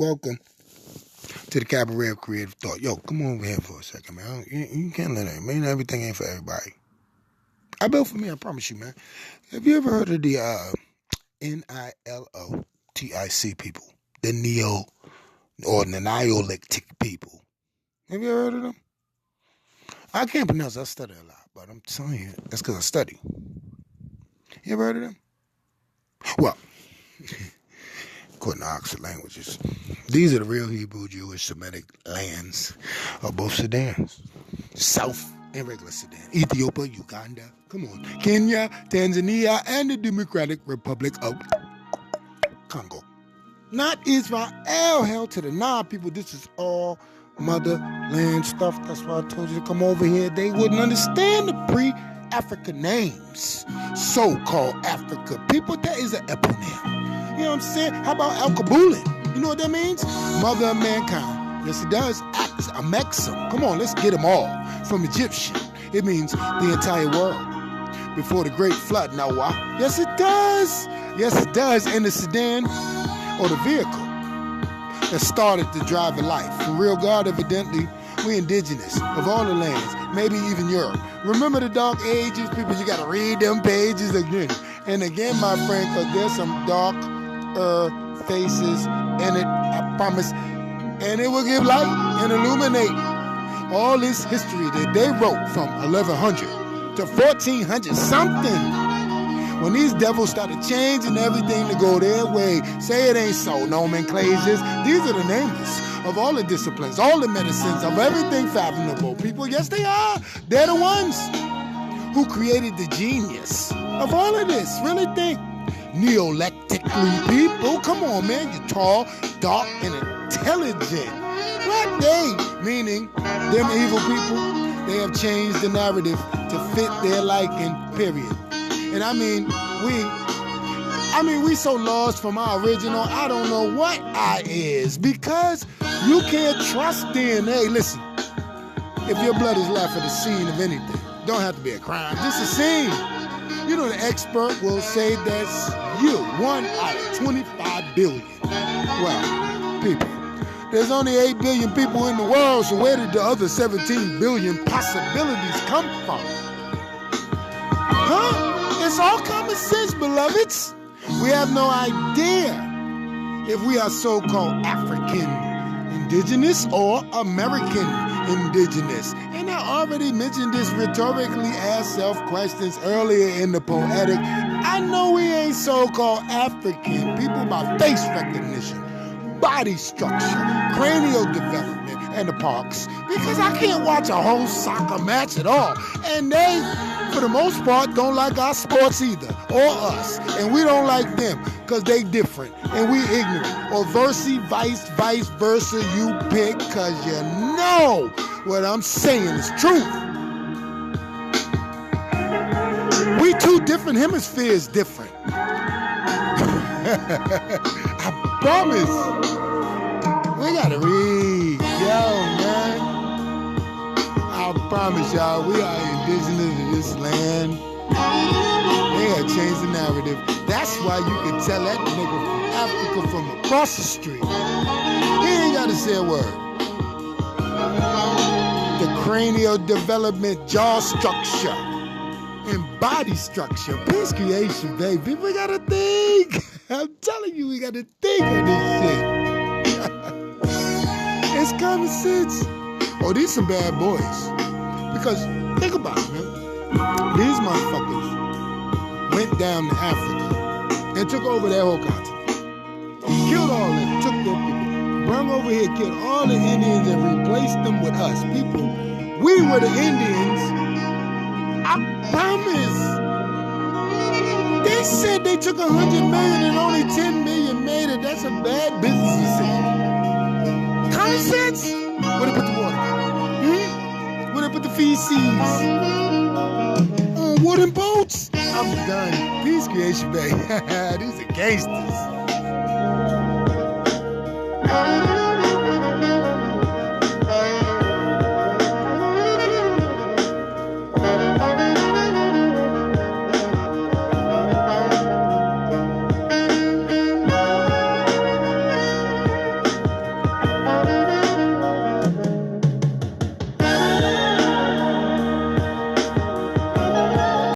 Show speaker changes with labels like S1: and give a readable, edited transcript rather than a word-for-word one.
S1: Welcome to the Cabaret of Creative Thought. Yo, come over here for a second, man. You can't let that. Man, everything ain't for everybody. I built for me, I promise you, man. Have you ever heard of the NILOTIC people? The neo or the Neolithic people. Have you ever heard of them? I can't pronounce it. I study a lot, but I'm telling you, that's because I study. You ever heard of them? Well, according to Oxford Languages, these are the real Hebrew, Jewish, Semitic lands of both Sudans. South and regular Sudan. Ethiopia, Uganda, come on, Kenya, Tanzania, and the Democratic Republic of Congo. Not Israel. Hell to the nah, people. This is all motherland stuff. That's why I told you to come over here. They wouldn't understand the pre-African names. So-called Africa. People, that is an eponym. You know what I'm saying? How about Al-Kabulin? You know what that means? Mother of mankind. Yes, it does. Amexim. Come on, let's get them all. From Egyptian, it means the entire world. Before the Great Flood, Noah. Yes, it does. Yes, it does. And the sedan, or the vehicle that started the driving life. For real, God, evidently, we indigenous of all the lands, maybe even Europe. Remember the dark ages? People, you got to read them pages again. And again, my friend, because there's some dark faces in it, I promise. And it will give light and illuminate all this history that they wrote from 1100 to 1400 something. When these devils started changing everything to go their way, say it ain't so, nomenclatures. These are the nameless of all the disciplines, all the medicines, of everything fathomable. People, yes, they are. They're the ones who created the genius of all of this. Really think. Neolithically people, come on, man. You're tall, dark, and intelligent. What they, meaning them evil people, they have changed the narrative to fit their liking, period. And we so lost from our original, I don't know what I is, because you can't trust DNA. Listen, if your blood is left at the scene of anything, don't have to be a crime, just a scene. You know, the expert will say that's you, 1 out of 25 billion. Well, people, there's only 8 billion people in the world, so where did the other 17 billion possibilities come from? Huh? It's all common sense, beloveds. We have no idea if we are so-called African indigenous or American indigenous. And I already mentioned this rhetorically asked self-questions earlier in the poetic. I know we ain't so-called African people by face recognition, body structure, cranial development, and the parks, because I can't watch a whole soccer match at all. And they, for the most part, don't like our sports either, or us. And we don't like them, because they different, and we ignorant. Or vice versa, you pick, because you know what I'm saying is truth. We two different hemispheres different. I promise. We gotta read. Yo, man. I promise y'all, we are indigenous to this land. They have changed the narrative. That's why you can tell that nigga from Africa from across the street. He ain't gotta say a word. The cranial development, jaw structure, and body structure. Peace creation, baby. We gotta think. I'm telling you, we gotta think of this shit. It's common sense. Oh, these some bad boys. Because, think about it, man. These motherfuckers went down to Africa and took over their whole continent. Killed all of them, took their people. Brought over here, killed all the Indians and replaced them with us. People, we were the Indians. I promise. They said they took 100 million and only 10 million made it. That's a bad business decision. Common sense. Where they put the water? Where they put the feces? On wooden boats? I'm done. Peace creation, baby. These are gangsters.